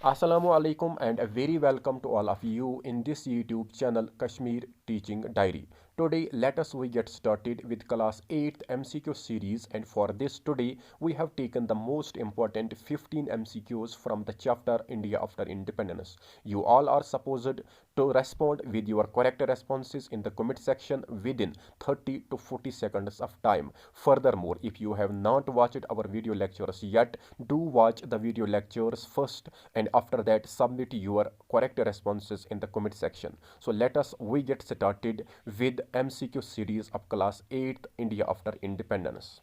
Assalamu alaikum and a very welcome to all of you in this YouTube channel Kashmir Teaching Diary. Today let us we get started with class 8th MCQ series, and for this today we have taken the most important 15 MCQs from the chapter India after independence. You all are supposed to respond with your correct responses in the comment section within 30 to 40 seconds of time. Furthermore, if you have not watched our video lectures yet, do watch the video lectures first and after that submit your correct responses in the comment section. So let us we get started with MCQ series of class 8th India after independence.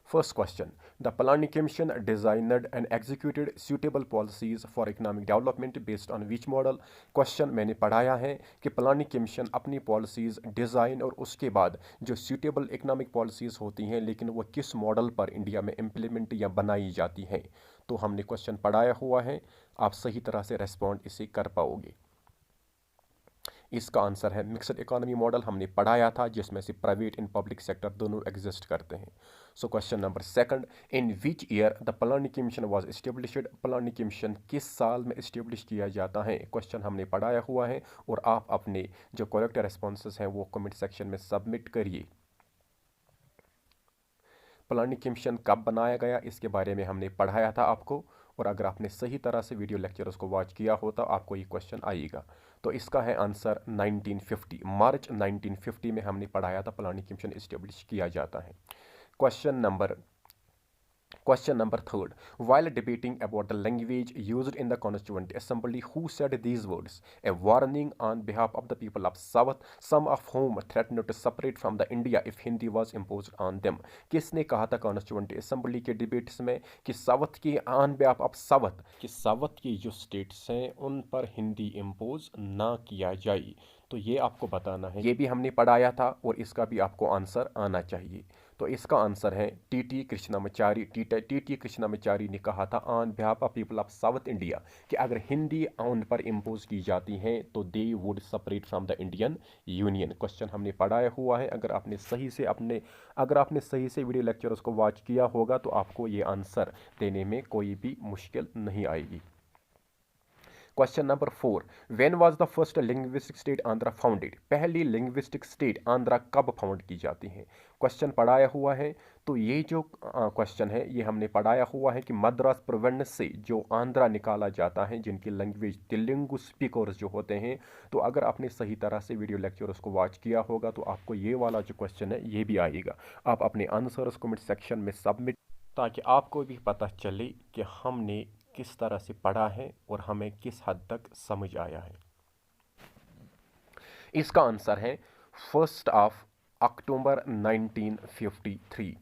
First question. The Potti Commission designed and executed suitable policies for economic development based on which model? Question मैंने पढ़ाया है कि पोtti commission अपनी policies design और उसके बाद जो suitable economic policies होती हैं, लेकिन वो किस मॉडल पर इंडिया में इम्प्लीमेंट या बनाई जाती हैं। तो हमने क्वेश्चन पढ़ाया हुआ है, आप सही तरह से रेस्पॉन्ड इसे कर पाओगे। इसका आंसर है मिक्सड इकोनॉमी मॉडल। हमने पढ़ाया था जिसमें से प्राइवेट एंड पब्लिक सेक्टर दोनों एग्जिस्ट करते हैं। So question number second, in which year the पोtti कमीशन वाज एस्टेब्लिश्ड? पोtti कमीशन किस साल में एस्टेब्लिश किया जाता है? क्वेश्चन हमने पढ़ाया हुआ है और आप अपने जो करेक्ट रेस्पॉन्सेस हैं वो कमेंट सेक्शन में सबमिट करिए। पोtti कमीशन कब बनाया गया इसके बारे में हमने पढ़ाया था आपको, और अगर आपने सही तरह से वीडियो लेक्चर्स को वॉच किया हो तो आपको ये क्वेश्चन आएगा। तो इसका है आंसर 1950, मार्च 1950 में हमने पढ़ाया था पोtti कमीशन इस्टेब्लिश किया जाता है। Question number third. While debating about the language used in the Constituent Assembly, who said these words? A warning on behalf of the people of South, some of whom threatened to separate from the India if Hindi was imposed on them. किसने कहा था constituent assembly के debates में कि south की on behalf of south, कि south की जो स्टेट्स हैं उन पर हिंदी इम्पोज ना किया जाए? तो ये आपको बताना है, ये भी हमने पढ़ाया था और इसका भी आपको आंसर आना चाहिए। तो इसका आंसर है टी कृष्णामाचारी ने कहा था on behalf of people of south India कि अगर हिंदी उन पर इम्पोज की जाती हैं तो they would separate from the Indian union. Question हमने पढ़ाया हुआ है, अगर आपने सही से वीडियो लेक्चर्स को वॉच किया होगा तो आपको ये आंसर देने में कोई भी मुश्किल नहीं आएगी। Question number 4, when was the first linguistic state Andhra founded? पहली लिंग्विस्टिक स्टेट आंध्रा कब फाउंड की जाती है? क्वेश्चन पढ़ाया हुआ है। तो ये जो क्वेश्चन है ये हमने पढ़ाया हुआ है कि मद्रास प्रोविंस से जो आंध्रा निकाला जाता है, जिनकी लैंग्वेज तेलुगु स्पीकर्स जो होते हैं, तो अगर आपने सही तरह से वीडियो लेक्चर्स को वॉच किया होगा तो आपको ये वाला जो क्वेश्चन है ये भी आएगा। आप अपने आंसर्स कमेंट सेक्शन में सबमिट, ताकि आपको भी पता चले कि हमने किस तरह से पढ़ा है और हमें किस हद तक समझ आया है। इसका आंसर है 1 अक्टूबर 1953।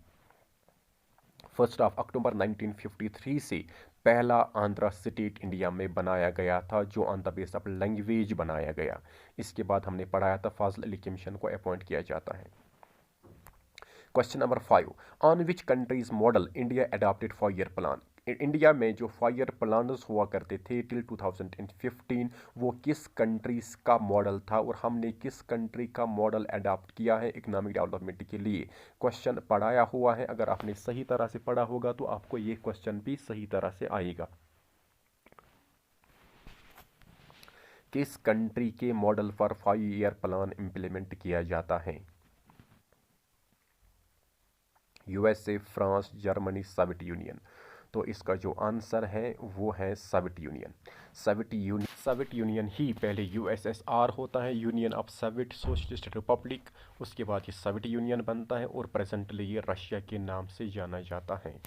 1 अक्टूबर 1953 से पहला आंध्रा स्टेट इंडिया में बनाया गया था, जो on the base of language बनाया गया। इसके बाद हमने पढ़ाया था फाजिल अली कमीशन को अपॉइंट किया जाता है। Question number 5, on which countries model India adopted 5 year plan? India में जो 5 ईयर प्लान्स हुआ करते थे टिल 2015, वो किस कंट्रीज का मॉडल था और हमने किस कंट्री का मॉडल अडॉप्ट किया है इकोनॉमिक डेवलपमेंट के लिए? क्वेश्चन पढ़ाया हुआ है, अगर आपने सही तरह से पढ़ा होगा तो आपको ये क्वेश्चन भी सही तरह से आएगा। किस कंट्री के मॉडल पर 5 ईयर प्लान इंप्लीमेंट किया जाता है? USA, France, Germany, Soviet union. तो इसका जो आंसर है वो है सोवियत यूनियन। सोवियत यूनियन ही पहले यूएसएसआर होता है, union of Soviet socialist Republic, उसके बाद ये सोवियत यूनियन बनता है और प्रेजेंटली ये रशिया के नाम से जाना जाता है।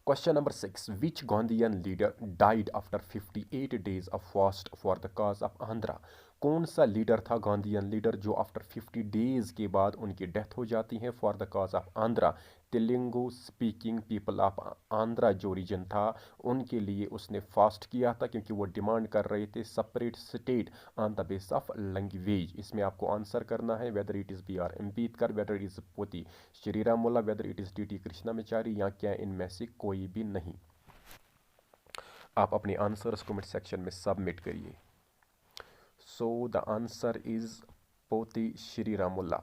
Question number 6, which Gandhian leader died after 58 days of fast for the cause of Andhra? कौन सा लीडर था गांधीयन लीडर जो आफ्टर 50 डेज के बाद उनकी डेथ हो जाती है for the cause of Andhra? Telugu speaking people of Andhra जो रीजन था उनके लिए उसने फास्ट किया था, क्योंकि वो डिमांड कर रहे थे separate state on the base of language. इसमें आपको आंसर करना है whether it is BR Ambedkar, whether it is Potti Sriramulu, whether it is T Krishnamachari, या क्या इनमें से कोई भी नहीं। आप अपने आंसर्स कमेंट सेक्शन में सबमिट करिए। So the answer is Potti Sriramullu.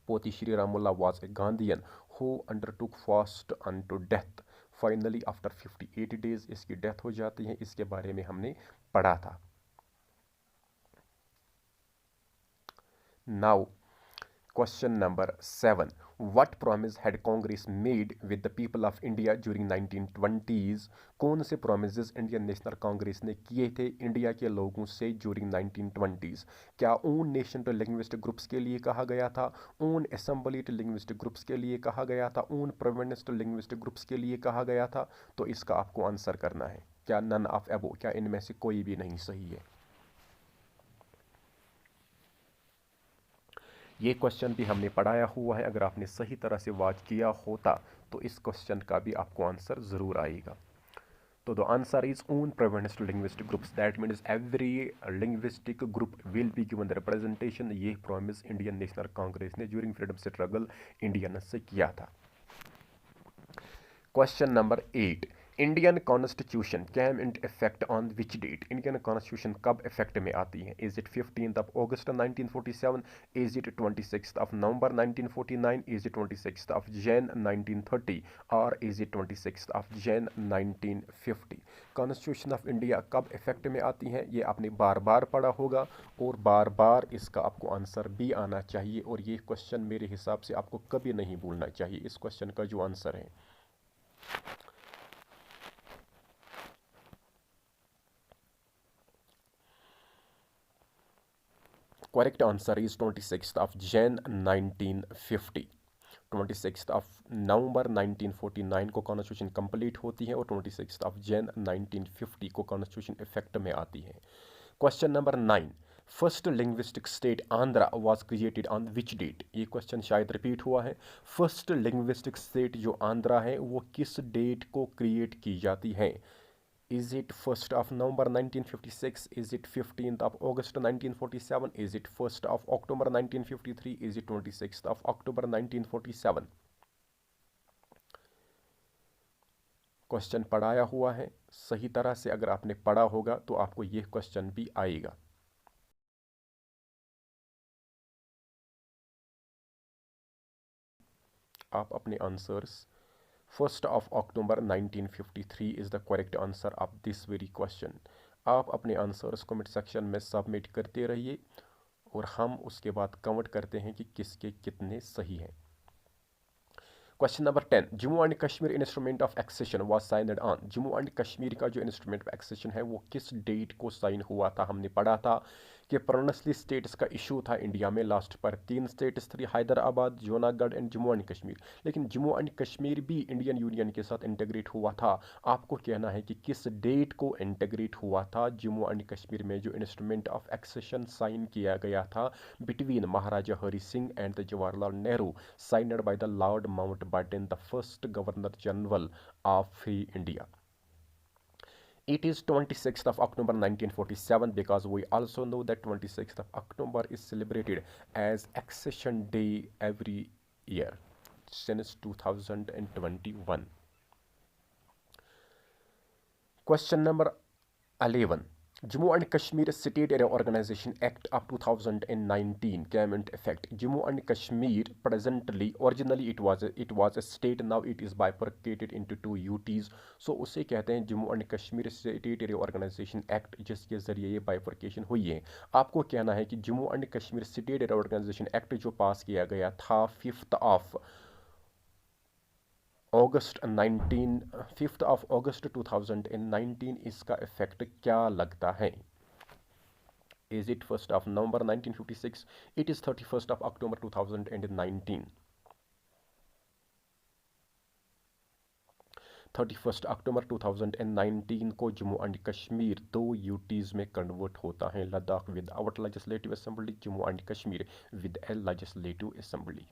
Potti Sriramullu was a Gandhian who undertook fast unto death. Finally after 58 days इसकी डेथ हो जाती है, इसके बारे में हमने पढ़ा था. Now question number 7. What promise had Congress made with the people of India during 1920s? कौन से promises इंडियन नेशनल कांग्रेस ने किए थे इंडिया के लोगों से during 1920s? क्या own nation to linguistic groups के लिए कहा गया था, own assembly to linguistic groups के लिए कहा गया था, own province to linguistic groups के लिए कहा गया था? तो इसका आपको आंसर करना है. क्या none of above, क्या इनमें से कोई भी नहीं सही है? ये क्वेश्चन भी हमने पढ़ाया हुआ है. अगर आपने सही तरह से वॉच किया होता तो इस क्वेश्चन का भी आपको आंसर ज़रूर आएगा. तो the answer is own preference to linguistic groups. That means every linguistic group will be given the representation. ये प्रॉमिस इंडियन नेशनल कांग्रेस ने ड्यूरिंग फ्रीडम स्ट्रगल इंडियन से किया था. Question number 8. Indian constitution came in effect on which date? Indian constitution कब effect में आती है? Is it 15th of August 1947? Is it 26th of November 1949? Is it 26th of Jan 1930? और is it 26th of Jan 1950? Constitution of India कब effect में आती है? ये आपने बार बार पढ़ा होगा और बार बार इसका आपको आंसर भी आना चाहिए. और ये क्वेश्चन मेरे हिसाब से आपको कभी नहीं भूलना चाहिए. इस क्वेश्चन का जो आंसर है correct answer is 26th of Jan 1950. 26th of November 1949 को कॉन्स्टिट्यूशन कंप्लीट होती है और 26th of Jan 1950 को कॉन्स्टिट्यूशन इफेक्ट में आती है. Question number 9. First linguistic state Andhra was created on which date? ये क्वेश्चन शायद रिपीट हुआ है. फर्स्ट लिंग्विस्टिक स्टेट जो आंध्रा है वो किस डेट को क्रिएट की जाती है? Is it 1st of November 1956? Is it 15th of August 1947? Is it 1st of October 1953? Is it 26th of October 1947? Question पढ़ाया हुआ है. सही तरह से अगर आपने पढ़ा होगा तो आपको यह क्वेश्चन भी आएगा. आप अपने answers 1st of October 1953 is the correct answer of this very question. आप अपने आंसर्स कमेंट सेक्शन में सबमिट करते रहिए और हम उसके बाद काउंट करते हैं कि किसके कितने सही हैं. Question number 10. Jammu and Kashmir instrument of accession was signed on? Jammu and Kashmir का जो इंस्ट्रूमेंट ऑफ एक्सेशन है वो किस डेट को साइन हुआ था? हमने पढ़ा था कि प्रोविंशियल स्टेट्स का इशू था इंडिया में. लास्ट पर 3 स्टेट्स थी, हैदराबाद, जूनागढ़ एंड जम्मू एंड कश्मीर. लेकिन जम्मू एंड कश्मीर भी इंडियन यूनियन के साथ इंटीग्रेट हुआ था. आपको कहना है कि किस डेट को इंटीग्रेट हुआ था जम्मू एंड कश्मीर में जो इंस्ट्रूमेंट ऑफ एक्सेशन साइन किया गया था between Maharaja Hari Singh and the Jawaharlal Nehru, signed by the Lord mount Button, the first Governor General of Free India. It is 26th of October 1947 because we also know that 26th of October is celebrated as Accession Day every year since 2021. Question number 11. Jammu and Kashmir State Reorganization Act of 2019 came into effect. Jammu and Kashmir originally it was a state. Now it is bifurcated into 2 UTs. So उसे कहते हैं Jammu and Kashmir state reorganisation act, जिसके ज़रिए ये bifurcation हुई है. आपको कहना है कि Jammu and Kashmir state reorganisation act जो पास किया गया था 5th of August 2019, इसका इफेक्ट क्या लगता है? Is it 1st of November 1956? It is 31st of October 2019. 31st October 2019 को जम्मू एंड कश्मीर 2 यूटीज़ में कन्वर्ट होता है. Ladakh without legislative assembly, Jammu and Kashmir with a legislative assembly.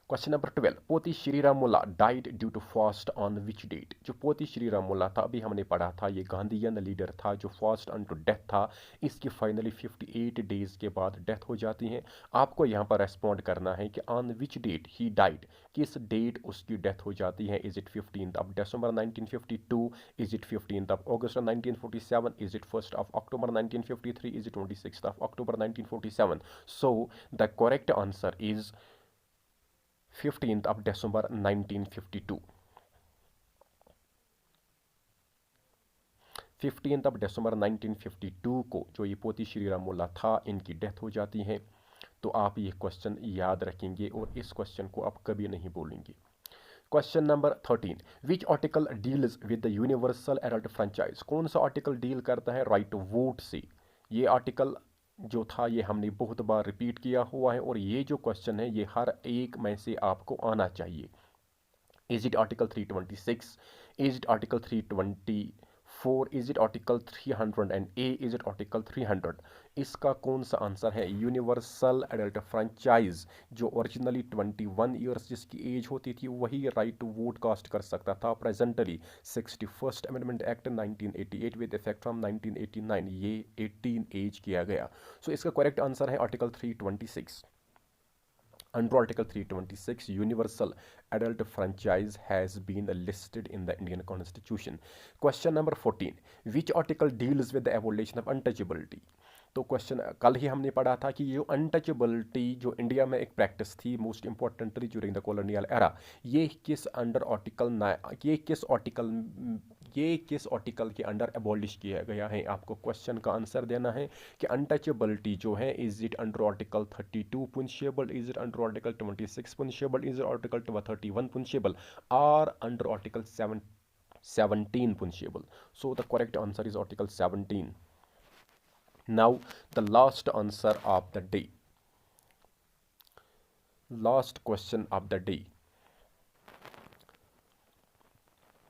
Question number 12, Potti Sriramulu died due to fast on which date. जो पोती श्रीरामुल्ला था, अभी हमने पढ़ा था, ये गांधीयन लीडर था जो फास्ट ऑन टू डेथ था। इसकी फाइनली 58 डेज के बाद डेथ हो जाती है। आपको यहाँ पर रेस्पॉन्ड करना है कि on which date he died, किस डेट उसकी डेथ हो जाती है। Is it 15th of December 1952, is it 15th of August 1947, is it 1st of October 1953, is it 26th of October 1947। So the correct answer is 15th of December 1952। 15th of December 1952 को जो ये पोती श्रीरामुल्ला था, इनकी death हो जाती है। तो आप ये क्वेश्चन याद रखेंगे और इस क्वेश्चन को आप कभी नहीं भूलेंगे। Question number 13, which article deals with the universal adult franchise. कौन सा आर्टिकल डील करता है राइट टू वोट से। ये आर्टिकल जो था ये हमने बहुत बार रिपीट किया हुआ है और ये जो क्वेश्चन है ये हर एक में से आपको आना चाहिए। Is it article 326, is it article 324, is it article 300 and A, is it article 300। इसका कौन सा आंसर है। यूनिवर्सल एडल्ट फ्रेंचाइज जो ओरिजिनली 21 ईयर्स जिसकी एज होती थी वही राइट टू वोट कास्ट कर सकता था। Presently 61st amendment act 1988 with effect from 1989 ये 18 एज किया गया। सो इसका करेक्ट आंसर है article 326। Under Article 326, universal adult franchise has been listed in the Indian Constitution. Question number 14, which article deals with the abolition of untouchability? तो question कल ही हमने पढ़ा था कि ये अनटचेबिलिटी जो इंडिया में एक प्रैक्टिस थी most importantly during the colonial era, ये किस अंडर आर्टिकल ये किस आर्टिकल के अंडर एबॉलिश किया गया है। आपको क्वेश्चन का आंसर देना है कि अनटचेबिलिटी जो है is it under article 32 punishable, is it under article 26 punishable, is it article 31 punishable और under article 17 punishable. So the correct answer is article 17। Now the last answer of the day, last question of the day,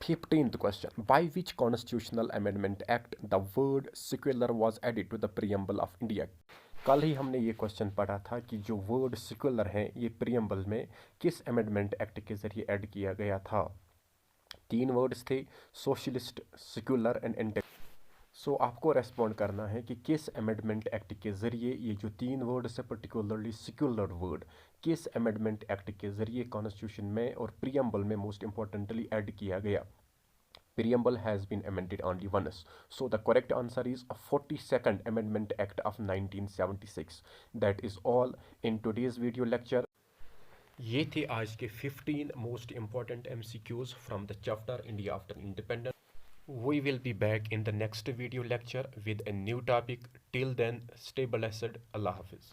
15th question, by which constitutional amendment act the word secular was added to the preamble of India? कल ही हमने ये question पढ़ा था कि जो word secular है ये preamble में किस अमेंडमेंट एक्ट के जरिए ऐड किया गया था। 3 वर्ड्स थे, सोशलिस्ट, सेक्युलर एंड सो आपको रेस्पॉन्ड करना है कि किस अमेंडमेंट एक्ट के ज़रिए ये जो 3 वर्ड्स है पर्टिकुलरली सेक्युलर वर्ड किस अमेंडमेंट एक्ट के ज़रिए कॉन्स्टिट्यूशन में और प्रियम्बल में मोस्ट इंपॉर्टेंटली ऐड किया गया। Preamble has been amended only once. So the correct answer is 42nd Amendment Act of 1976. That is all in today's video lecture. ये थे आज के 15 most important MCQs from the chapter India after independence. We will be back in the next video lecture with a new topic. Till then, stay blessed. Allah Hafiz.